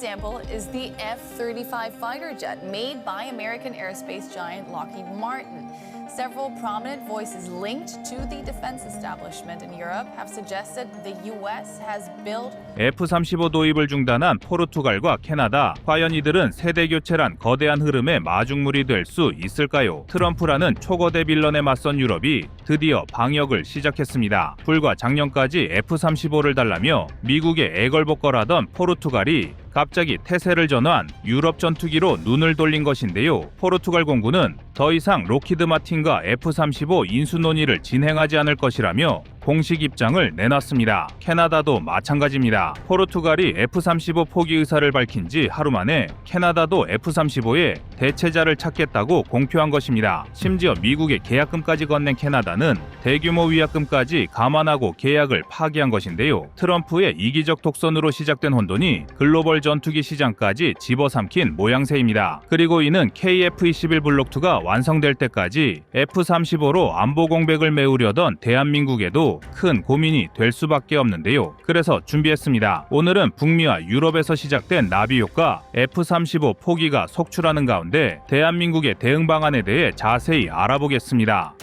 example is the F-35 fighter jet made by American aerospace giant Lockheed Martin. Several prominent voices linked to the defense establishment in Europe have suggested the U.S. has built F-35 도입을 중단한 포르투갈과 캐나다, 과연 이들은 세대 교체란 거대한 흐름의 마중물이 될 수 있을까요? 트럼프라는 초거대 빌런에 맞선 유럽이 드디어 방역을 시작했습니다. 불과 작년까지 F-35를 달라며 미국의 애걸복걸하던 포르투갈이 갑자기 태세를 전환 유럽 전투기로 눈을 돌린 것인데요. 포르투갈 공군은 더 이상 록히드 마틴과 F-35 인수 논의를 진행하지 않을 것이라며 공식 입장을 내놨습니다. 캐나다도 마찬가지입니다. 포르투갈이 F-35 포기 의사를 밝힌 지 하루 만에 캐나다도 F-35에 대체자를 찾겠다고 공표한 것입니다. 심지어 미국의 계약금까지 건넨 캐나다는 대규모 위약금까지 감안하고 계약을 파기한 것인데요. 트럼프의 이기적 독선으로 시작된 혼돈이 글로벌 전투기 시장까지 집어삼킨 모양새입니다. 그리고 이는 KF-21 블록2가 완성될 때까지 F-35로 안보 공백을 메우려던 대한민국에도 큰 고민이 될 수밖에 없는데요. 그래서 준비했습니다. 오늘은 북미와 유럽에서 시작된 나비 효과 F-35 포기가 속출하는 가운데 대한민국의 대응 방안에 대해 자세히 알아보겠습니다.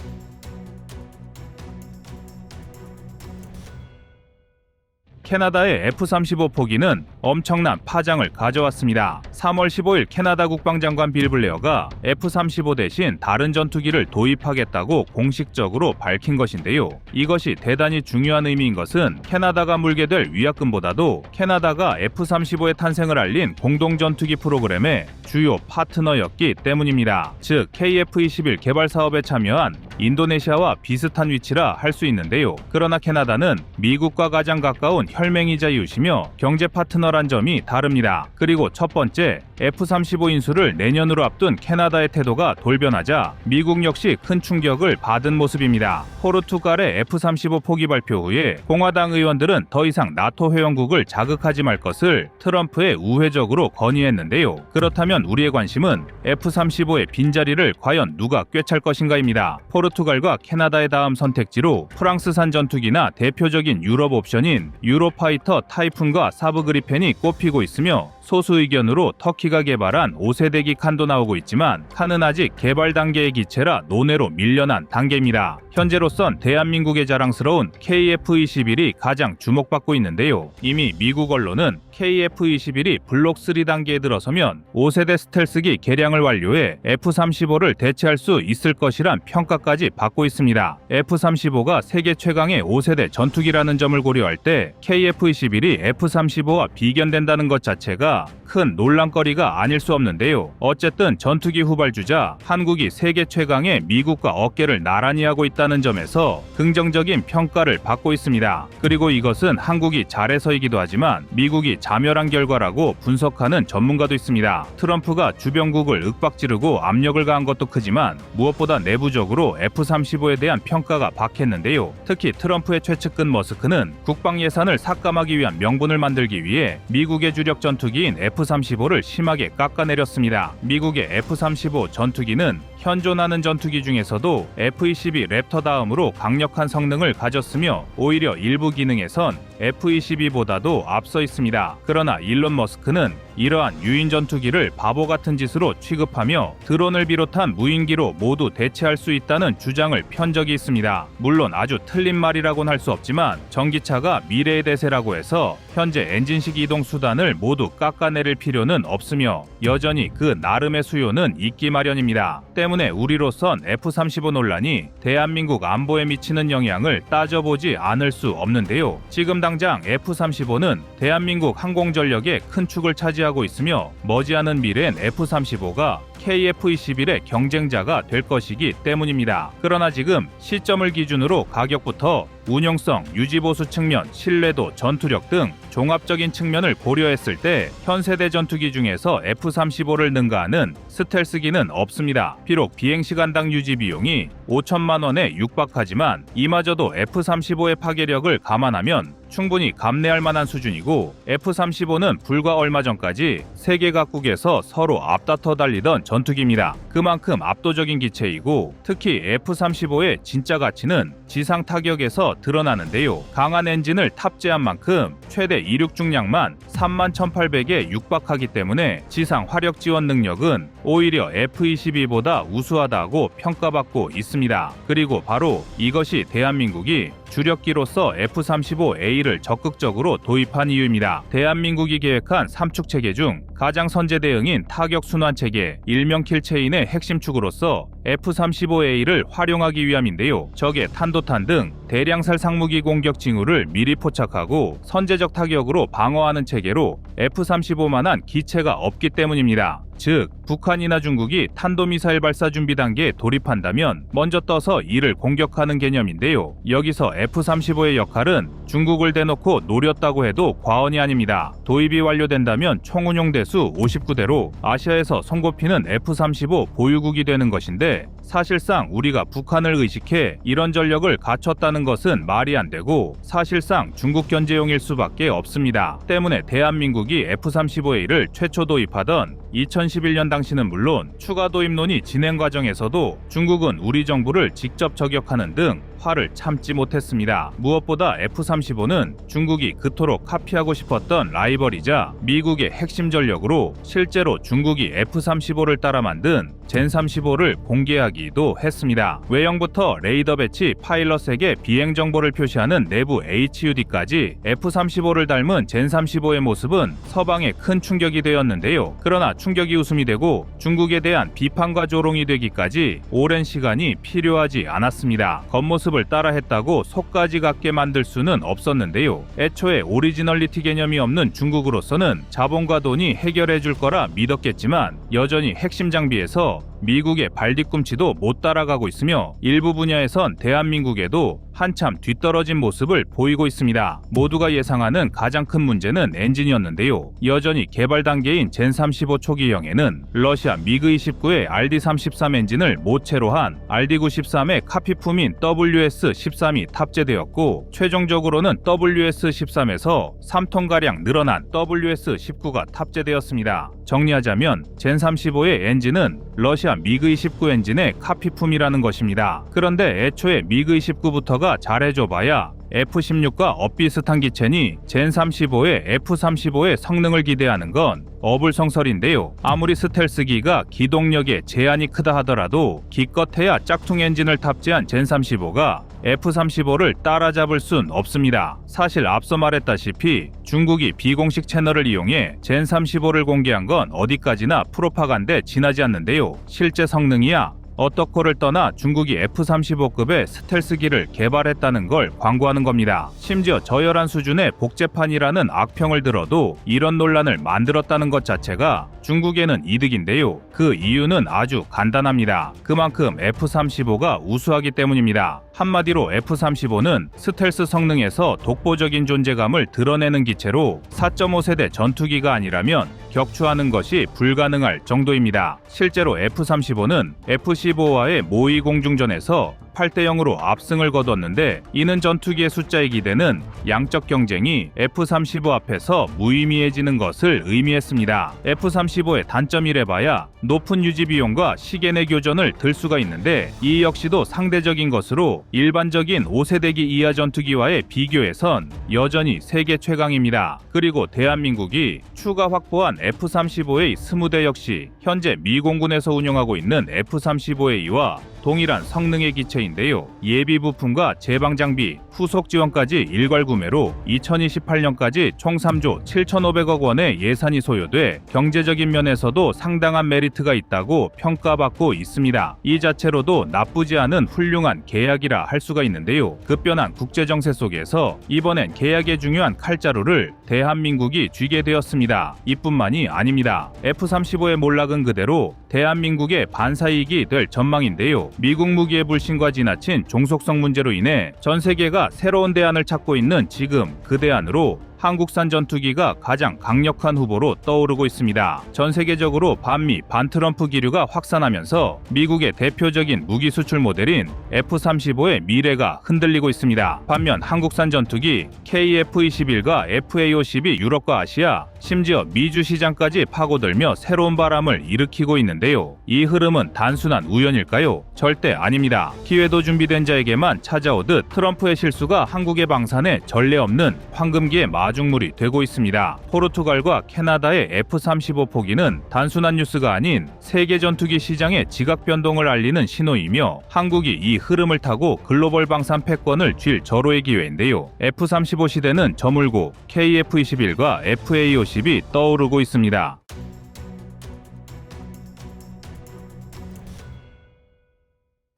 캐나다의 F-35 포기는 엄청난 파장을 가져왔습니다. 3월 15일 캐나다 국방장관 빌 블레어가 F-35 대신 다른 전투기를 도입하겠다고 공식적으로 밝힌 것인데요. 이것이 대단히 중요한 의미인 것은 캐나다가 물게 될 위약금보다도 캐나다가 F-35의 탄생을 알린 공동전투기 프로그램의 주요 파트너였기 때문입니다. 즉 KF-21 개발 사업에 참여한 인도네시아와 비슷한 위치라 할 수 있는데요. 그러나 캐나다는 미국과 가장 가까운 혈맹이자 이웃이며 경제 파트너란 점이 다릅니다. 그리고 첫 번째, F-35 인수를 내년으로 앞둔 캐나다의 태도가 돌변하자 미국 역시 큰 충격을 받은 모습입니다. 포르투갈의 F-35 포기 발표 후에 공화당 의원들은 더 이상 나토 회원국을 자극하지 말 것을 트럼프에 우회적으로 건의했는데요. 그렇다면 우리의 관심은 F-35의 빈자리를 과연 누가 꿰찰 것인가입니다. 포르투갈과 캐나다의 다음 선택지로 프랑스산 전투기나 대표적인 유럽 옵션인 유로파이터 타이푼과 사브 그리펜이 꼽히고 있으며 소수 의견으로 터키가 개발한 5세대기 칸도 나오고 있지만 칸은 아직 개발 단계의 기체라 논외로 밀려난 단계입니다. 현재로선 대한민국의 자랑스러운 KF-21이 가장 주목받고 있는데요. 이미 미국 언론은 KF-21이 블록 3 단계에 들어서면 5세대 스텔스기 개량을 완료해 F-35를 대체할 수 있을 것이란 평가까지 받고 있습니다. F-35가 세계 최강의 5세대 전투기라는 점을 고려할 때 KF-21이 F-35와 비견된다는 것 자체가 큰 논란거리가 아닐 수 없는데요. 어쨌든 전투기 후발주자 한국이 세계 최강의 미국과 어깨를 나란히 하고 있다는 점에서 긍정적인 평가를 받고 있습니다. 그리고 이것은 한국이 잘해서이기도 하지만 미국이 자멸한 결과라고 분석하는 전문가도 있습니다. 트럼프가 주변국을 윽박지르고 압력을 가한 것도 크지만 무엇보다 내부적으로 F-35에 대한 평가가 박했는데요. 특히 트럼프의 최측근 머스크는 국방 예산을 삭감하기 위한 명분을 만들기 위해 미국의 주력 전투기인 F-35를 심하게 깎아내렸습니다. 미국의 F-35 전투기는 현존하는 전투기 중에서도 F-22 랩터 다음으로 강력한 성능을 가졌으며 오히려 일부 기능에선 F-22보다도 앞서 있습니다. 그러나 일론 머스크는 이러한 유인 전투기를 바보 같은 짓으로 취급하며 드론을 비롯한 무인기로 모두 대체할 수 있다는 주장을 편 적이 있습니다. 물론 아주 틀린 말이라고는 할 수 없지만 전기차가 미래의 대세라고 해서 현재 엔진식 이동 수단을 모두 깎아내릴 필요는 없으며 여전히 그 나름의 수요는 있기 마련입니다. 때문에 우리로선 F-35 논란이 대한민국 안보에 미치는 영향을 따져보지 않을 수 없는데요. 지금 당장 F-35는 대한민국 항공전력의 큰 축을 차지하고 있으며 머지않은 미래엔 F-35가 KF-21의 경쟁자가 될 것이기 때문입니다. 그러나 지금 시점을 기준으로 가격부터 운용성, 유지보수 측면, 신뢰도, 전투력 등 종합적인 측면을 고려했을 때 현세대 전투기 중에서 F-35를 능가하는 스텔스기는 없습니다. 비록 비행시간당 유지 비용이 5천만 원에 육박하지만 이마저도 F-35의 파괴력을 감안하면 충분히 감내할 만한 수준이고 F-35는 불과 얼마 전까지 세계 각국에서 서로 앞다퉈 달리던 전투기입니다. 그만큼 압도적인 기체이고 특히 F-35의 진짜 가치는 지상 타격에서 드러나는데요. 강한 엔진을 탑재한 만큼 최대 이륙 중량만 31,800에 육박하기 때문에 지상 화력 지원 능력은 오히려 F-22보다 우수하다고 평가받고 있습니다. 그리고 바로 이것이 대한민국이 주력기로서 F-35A를 적극적으로 도입한 이유입니다. 대한민국이 계획한 3축 체계 중 가장 선제 대응인 타격 순환 체계, 일명 킬체인의 핵심 축으로서 F-35A를 활용하기 위함인데요. 적의 탄도탄 등 대량살 상무기 공격 징후를 미리 포착하고 선제적 타격으로 방어하는 체계로 F-35만한 기체가 없기 때문입니다. 즉, 북한이나 중국이 탄도미사일 발사 준비 단계에 돌입한다면 먼저 떠서 이를 공격하는 개념인데요. 여기서 F-35의 역할은 중국을 대놓고 노렸다고 해도 과언이 아닙니다. 도입이 완료된다면 총운용 대수 59대로 아시아에서 손꼽히는 F-35 보유국이 되는 것인데 사실상 우리가 북한을 의식해 이런 전력을 갖췄다는 것은 말이 안 되고 사실상 중국 견제용일 수밖에 없습니다. 때문에 대한민국이 F-35A를 최초 도입하던 2011년 당시는 물론 추가 도입론이 진행 과정에서도 중국은 우리 정부를 직접 저격하는 등 화를 참지 못했습니다. 무엇보다 F-35는 중국이 그토록 카피하고 싶었던 라이벌이자 미국의 핵심 전력으로 실제로 중국이 F-35를 따라 만든 젠-35를 공개하기도 했습니다. 외형부터 레이더 배치, 파일럿에게 비행 정보를 표시하는 내부 HUD까지 F-35를 닮은 젠-35의 모습은 서방에 큰 충격이 되었는데요. 그러나 충격이 웃음이 되고 중국에 대한 비판과 조롱이 되기까지 오랜 시간이 필요하지 않았습니다. 겉모습을 따라했다고 속까지 갖게 만들 수는 없었는데요. 애초에 오리지널리티 개념이 없는 중국으로서는 자본과 돈이 해결해 줄 거라 믿었겠지만 여전히 핵심 장비에서 미국의 발뒤꿈치도 못 따라가고 있으며 일부 분야에선 대한민국에도 한참 뒤떨어진 모습을 보이고 있습니다. 모두가 예상하는 가장 큰 문제는 엔진이었는데요. 여전히 개발 단계인 젠-35 초기형에는 러시아 미그-29의 RD-33 엔진을 모체로 한 RD-93의 카피품인 WS-13이 탑재되었고 최종적으로는 WS-13에서 3톤가량 늘어난 WS-19가 탑재되었습니다. 정리하자면 젠-35의 엔진은 러시아 미그-29 엔진의 카피품이라는 것입니다. 그런데 애초에 미그-29부터가 잘해줘봐야 F-16과 엇비슷한 기체니 젠-35의 F-35의 성능을 기대하는 건 어불성설인데요. 아무리 스텔스기가 기동력에 제한이 크다 하더라도 기껏해야 짝퉁 엔진을 탑재한 젠-35가 F-35를 따라잡을 순 없습니다. 사실 앞서 말했다시피 중국이 비공식 채널을 이용해 젠-35를 공개한 건 어디까지나 프로파간다에 지나지 않는데요. 실제 성능이야 어떻고를 떠나 중국이 F-35급의 스텔스기를 개발했다는 걸 광고하는 겁니다. 심지어 저열한 수준의 복제판이라는 악평을 들어도 이런 논란을 만들었다는 것 자체가 중국에는 이득인데요. 그 이유는 아주 간단합니다. 그만큼 F-35가 우수하기 때문입니다. 한마디로 F-35는 스텔스 성능에서 독보적인 존재감을 드러내는 기체로 4.5세대 전투기가 아니라면 격추하는 것이 불가능할 정도입니다. 실제로 F-35는 F-15와의 모의 공중전에서 8대0으로 압승을 거뒀는데 이는 전투기의 숫자의 기대는 양적 경쟁이 F-35 앞에서 무의미해지는 것을 의미했습니다. F-35의 단점이래봐야 높은 유지 비용과 시계 내 교전을 들 수가 있는데 이 역시도 상대적인 것으로 일반적인 5세대기 이하 전투기와의 비교에선 여전히 세계 최강입니다. 그리고 대한민국이 추가 확보한 F-35A 20대 역시 현재 미 공군에서 운영하고 있는 F-35A와 동일한 성능의 기체인데요. 예비 부품과 제방 장비, 후속 지원까지 일괄 구매로 2028년까지 총 3조 7,500억 원의 예산이 소요돼 경제적인 면에서도 상당한 메리트가 있다고 평가받고 있습니다. 이 자체로도 나쁘지 않은 훌륭한 계약이라 할 수가 있는데요. 급변한 국제정세 속에서 이번엔 계약의 중요한 칼자루를 대한민국이 쥐게 되었습니다. 이뿐만이 아닙니다. F-35의 몰락은 그대로 대한민국의 반사이익이 될 전망인데요. 미국 무기의 불신과 지나친 종속성 문제로 인해 전 세계가 새로운 대안을 찾고 있는 지금 그 대안으로 한국산 전투기가 가장 강력한 후보로 떠오르고 있습니다. 전 세계적으로 반미 반트럼프 기류가 확산하면서 미국의 대표적인 무기 수출 모델인 F-35의 미래가 흔들리고 있습니다. 반면 한국산 전투기 KF-21과 FA-50이 유럽과 아시아, 심지어 미주 시장까지 파고들며 새로운 바람을 일으키고 있는데요. 이 흐름은 단순한 우연일까요? 절대 아닙니다. 기회도 준비된 자에게만 찾아오듯 트럼프의 실수가 한국의 방산에 전례 없는 황금기의 마중물이 되고 있습니다. 포르투갈과 캐나다의 F-35 포기는 단순한 뉴스가 아닌 세계 전투기 시장의 지각 변동을 알리는 신호이며 한국이 이 흐름을 타고 글로벌 방산 패권을 쥘 절호의 기회인데요. F-35 시대는 저물고 KF-21과 FA-50이 떠오르고 있습니다.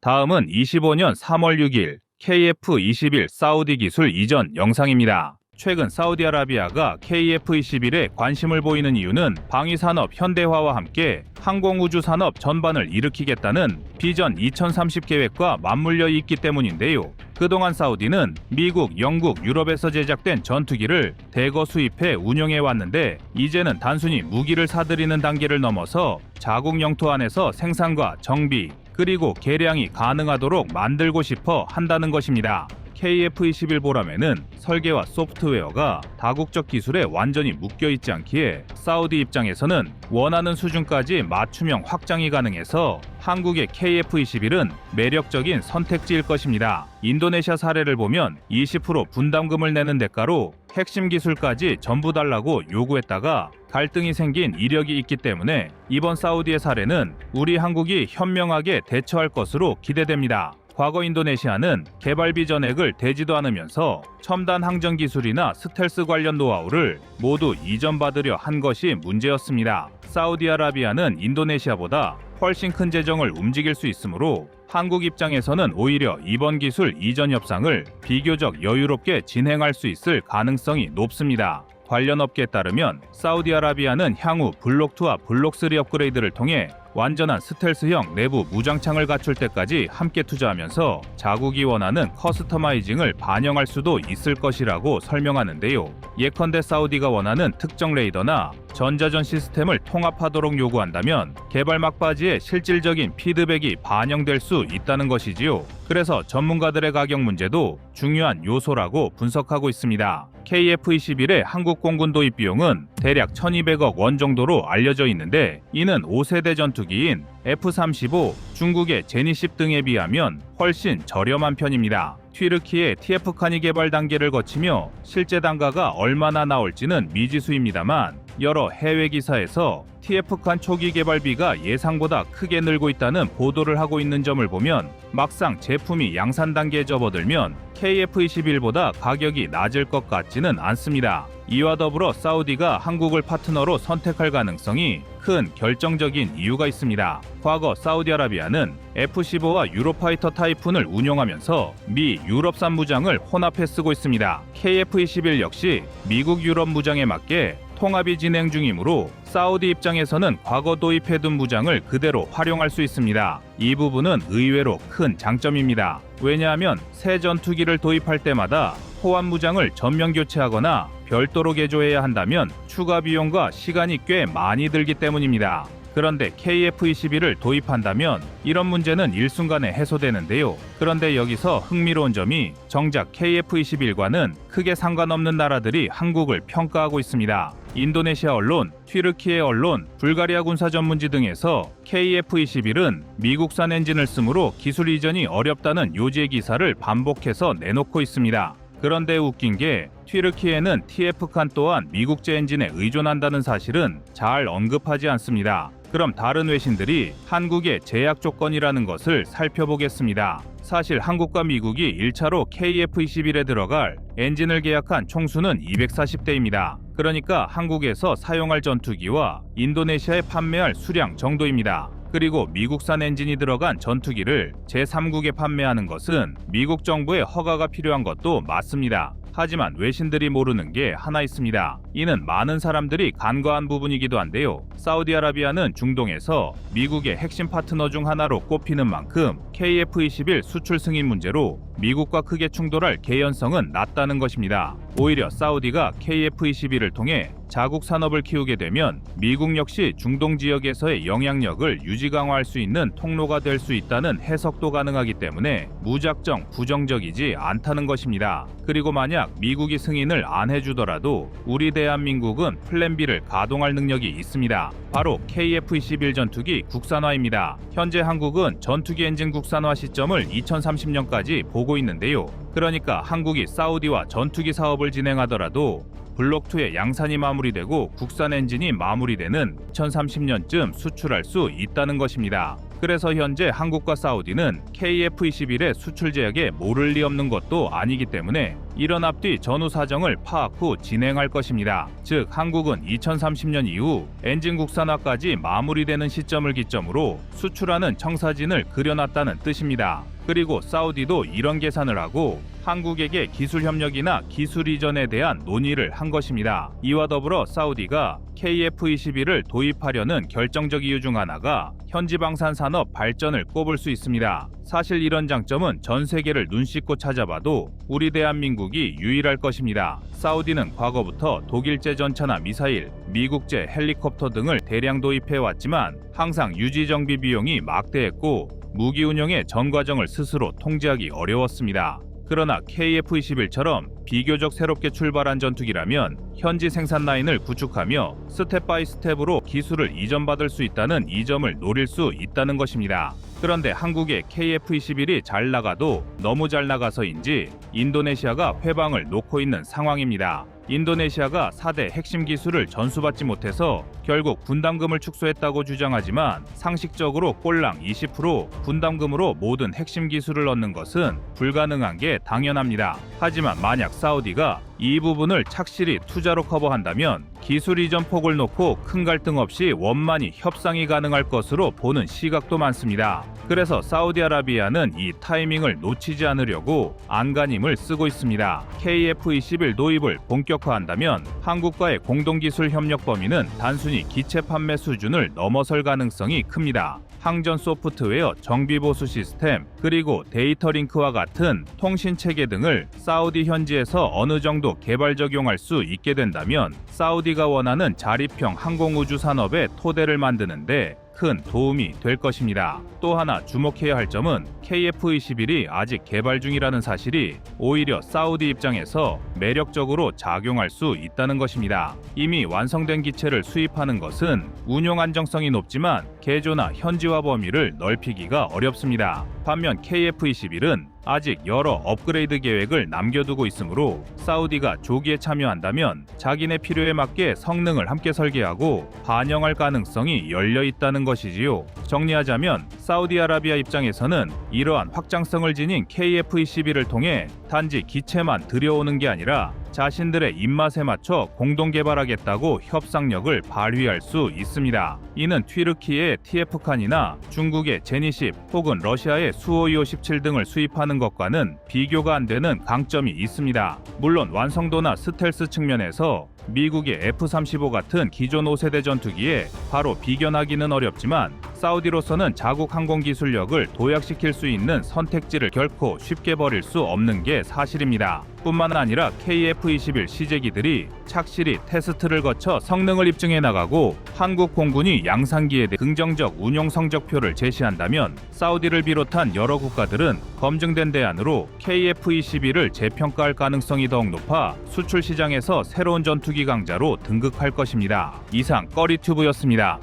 다음은 25년 3월 6일 KF-21 사우디 기술 이전 영상입니다. 최근 사우디아라비아가 KF-21에 관심을 보이는 이유는 방위산업 현대화와 함께 항공우주 산업 전반을 일으키겠다는 비전 2030 계획과 맞물려 있기 때문인데요. 그동안 사우디는 미국, 영국, 유럽에서 제작된 전투기를 대거 수입해 운영해 왔는데 이제는 단순히 무기를 사들이는 단계를 넘어서 자국 영토 안에서 생산과 정비, 그리고 개량이 가능하도록 만들고 싶어 한다는 것입니다. KF-21 보람에는 설계와 소프트웨어가 다국적 기술에 완전히 묶여있지 않기에 사우디 입장에서는 원하는 수준까지 맞춤형 확장이 가능해서 한국의 KF-21은 매력적인 선택지일 것입니다. 인도네시아 사례를 보면 20% 분담금을 내는 대가로 핵심 기술까지 전부 달라고 요구했다가 갈등이 생긴 이력이 있기 때문에 이번 사우디의 사례는 우리 한국이 현명하게 대처할 것으로 기대됩니다. 과거 인도네시아는 개발비 전액을 대지도 않으면서 첨단 항전 기술이나 스텔스 관련 노하우를 모두 이전받으려 한 것이 문제였습니다. 사우디아라비아는 인도네시아보다 훨씬 큰 재정을 움직일 수 있으므로 한국 입장에서는 오히려 이번 기술 이전 협상을 비교적 여유롭게 진행할 수 있을 가능성이 높습니다. 관련 업계에 따르면 사우디아라비아는 향후 블록2와 블록3 업그레이드를 통해 완전한 스텔스형 내부 무장창을 갖출 때까지 함께 투자하면서 자국이 원하는 커스터마이징을 반영할 수도 있을 것이라고 설명하는데요. 예컨대 사우디가 원하는 특정 레이더나 전자전 시스템을 통합하도록 요구한다면 개발 막바지에 실질적인 피드백이 반영될 수 있다는 것이지요. 그래서 전문가들의 가격 문제도 중요한 요소라고 분석하고 있습니다. KF-21의 한국 공군 도입 비용은 대략 1,200억 원 정도로 알려져 있는데 이는 5세대 전투기인 F-35, 중국의 제니십 등에 비하면 훨씬 저렴한 편입니다. 튀르키예 TF칸이 개발 단계를 거치며 실제 단가가 얼마나 나올지는 미지수입니다만 여러 해외 기사에서 TF칸 초기 개발비가 예상보다 크게 늘고 있다는 보도를 하고 있는 점을 보면 막상 제품이 양산 단계에 접어들면 KF-21보다 가격이 낮을 것 같지는 않습니다. 이와 더불어 사우디가 한국을 파트너로 선택할 가능성이 큰 결정적인 이유가 있습니다. 과거 사우디아라비아는 F-15와 유로파이터 타이푼을 운용하면서 미, 유럽산 무장을 혼합해 쓰고 있습니다. KF-21 역시 미국, 유럽 무장에 맞게 통합이 진행 중이므로 사우디 입장에서는 과거 도입해둔 무장을 그대로 활용할 수 있습니다. 이 부분은 의외로 큰 장점입니다. 왜냐하면 새 전투기를 도입할 때마다 호환 무장을 전면 교체하거나 별도로 개조해야 한다면 추가 비용과 시간이 꽤 많이 들기 때문입니다. 그런데 KF-21을 도입한다면 이런 문제는 일순간에 해소되는데요. 그런데 여기서 흥미로운 점이 정작 KF-21과는 크게 상관없는 나라들이 한국을 평가하고 있습니다. 인도네시아 언론, 튀르키예 언론, 불가리아 군사 전문지 등에서 KF-21은 미국산 엔진을 쓰므로 기술 이전이 어렵다는 요지의 기사를 반복해서 내놓고 있습니다. 그런데 웃긴 게 튀르키예는 TF칸 또한 미국제 엔진에 의존한다는 사실은 잘 언급하지 않습니다. 그럼 다른 외신들이 한국의 제약 조건이라는 것을 살펴보겠습니다. 사실 한국과 미국이 1차로 KF-21에 들어갈 엔진을 계약한 총수는 240대입니다. 그러니까 한국에서 사용할 전투기와 인도네시아에 판매할 수량 정도입니다. 그리고 미국산 엔진이 들어간 전투기를 제3국에 판매하는 것은 미국 정부의 허가가 필요한 것도 맞습니다. 하지만 외신들이 모르는 게 하나 있습니다. 이는 많은 사람들이 간과한 부분이기도 한데요. 사우디아라비아는 중동에서 미국의 핵심 파트너 중 하나로 꼽히는 만큼 KF-21 수출 승인 문제로 미국과 크게 충돌할 개연성은 낮다는 것입니다. 오히려 사우디가 KF-21을 통해 자국 산업을 키우게 되면 미국 역시 중동 지역에서의 영향력을 유지 강화할 수 있는 통로가 될 수 있다는 해석도 가능하기 때문에 무작정 부정적이지 않다는 것입니다. 그리고 만약 미국이 승인을 안 해주더라도 우리 대한민국은 플랜 B를 가동할 능력이 있습니다. 바로 KF-21 전투기 국산화입니다. 현재 한국은 전투기 엔진 국산화 시점을 2030년까지 보고 있는데요. 그러니까 한국이 사우디와 전투기 사업을 진행하더라도 블록2의 양산이 마무리되고 국산 엔진이 마무리되는 2030년쯤 수출할 수 있다는 것입니다. 그래서 현재 한국과 사우디는 KF-21의 수출 제약에 모를 리 없는 것도 아니기 때문에 이런 앞뒤 전후 사정을 파악 후 진행할 것입니다. 즉 한국은 2030년 이후 엔진 국산화까지 마무리되는 시점을 기점으로 수출하는 청사진을 그려놨다는 뜻입니다. 그리고 사우디도 이런 계산을 하고 한국에게 기술 협력이나 기술 이전에 대한 논의를 한 것입니다. 이와 더불어 사우디가 KF-21을 도입하려는 결정적 이유 중 하나가 현지 방산 산업 발전을 꼽을 수 있습니다. 사실 이런 장점은 전 세계를 눈 씻고 찾아봐도 우리 대한민국이 유일할 것입니다. 사우디는 과거부터 독일제 전차나 미사일, 미국제 헬리콥터 등을 대량 도입해 왔지만 항상 유지 정비 비용이 막대했고 무기 운영의 전 과정을 스스로 통제하기 어려웠습니다. 그러나 KF-21처럼 비교적 새롭게 출발한 전투기라면 현지 생산 라인을 구축하며 스텝 바이 스텝으로 기술을 이전받을 수 있다는 이 점을 노릴 수 있다는 것입니다. 그런데 한국의 KF-21이 잘 나가도 너무 잘 나가서인지 인도네시아가 회방을 놓고 있는 상황입니다. 인도네시아가 4대 핵심 기술을 전수받지 못해서 결국 분담금을 축소했다고 주장하지만 상식적으로 꼴랑 20% 분담금으로 모든 핵심 기술을 얻는 것은 불가능한 게 당연합니다. 하지만 만약 사우디가 이 부분을 착실히 투자로 커버한다면 기술 이전 폭을 놓고 큰 갈등 없이 원만히 협상이 가능할 것으로 보는 시각도 많습니다. 그래서 사우디아라비아는 이 타이밍을 놓치지 않으려고 안간힘을 쓰고 있습니다. KF-21 도입을 본격화한다면 한국과의 공동기술 협력 범위는 단순히 기체 판매 수준을 넘어설 가능성이 큽니다. 항전 소프트웨어 정비 보수 시스템 그리고 데이터 링크와 같은 통신 체계 등을 사우디 현지에서 어느 정도 개발 적용할 수 있게 된다면 사우디가 원하는 자립형 항공우주 산업의 토대를 만드는데 큰 도움이 될 것입니다. 또 하나 주목해야 할 점은 KF-21이 아직 개발 중이라는 사실이 오히려 사우디 입장에서 매력적으로 작용할 수 있다는 것입니다. 이미 완성된 기체를 수입하는 것은 운용 안정성이 높지만 개조나 현지화 범위를 넓히기가 어렵습니다. 반면 KF-21은 아직 여러 업그레이드 계획을 남겨두고 있으므로 사우디가 조기에 참여한다면 자기네 필요에 맞게 성능을 함께 설계하고 반영할 가능성이 열려 있다는 것이지요. 정리하자면 사우디아라비아 입장에서는 이러한 확장성을 지닌 KF-21을 통해 단지 기체만 들여오는 게 아니라 자신들의 입맛에 맞춰 공동 개발하겠다고 협상력을 발휘할 수 있습니다. 이는 튀르키의 TF칸이나 중국의 제니십 혹은 러시아의 수호257 등을 수입하는 것과는 비교가 안 되는 강점이 있습니다. 물론 완성도나 스텔스 측면에서 미국의 F-35 같은 기존 5세대 전투기에 바로 비견하기는 어렵지만 사우디로서는 자국 항공 기술력을 도약시킬 수 있는 선택지를 결코 쉽게 버릴 수 없는 게 사실입니다. 뿐만 아니라 KF-21 시제기들이 착실히 테스트를 거쳐 성능을 입증해 나가고 한국 공군이 양산기에 대해 긍정적 운용 성적표를 제시한다면 사우디를 비롯한 여러 국가들은 검증된 대안으로 KF-21을 재평가할 가능성이 더욱 높아 수출 시장에서 새로운 전투기 강자로 등극할 것입니다. 이상 꺼리튜브였습니다.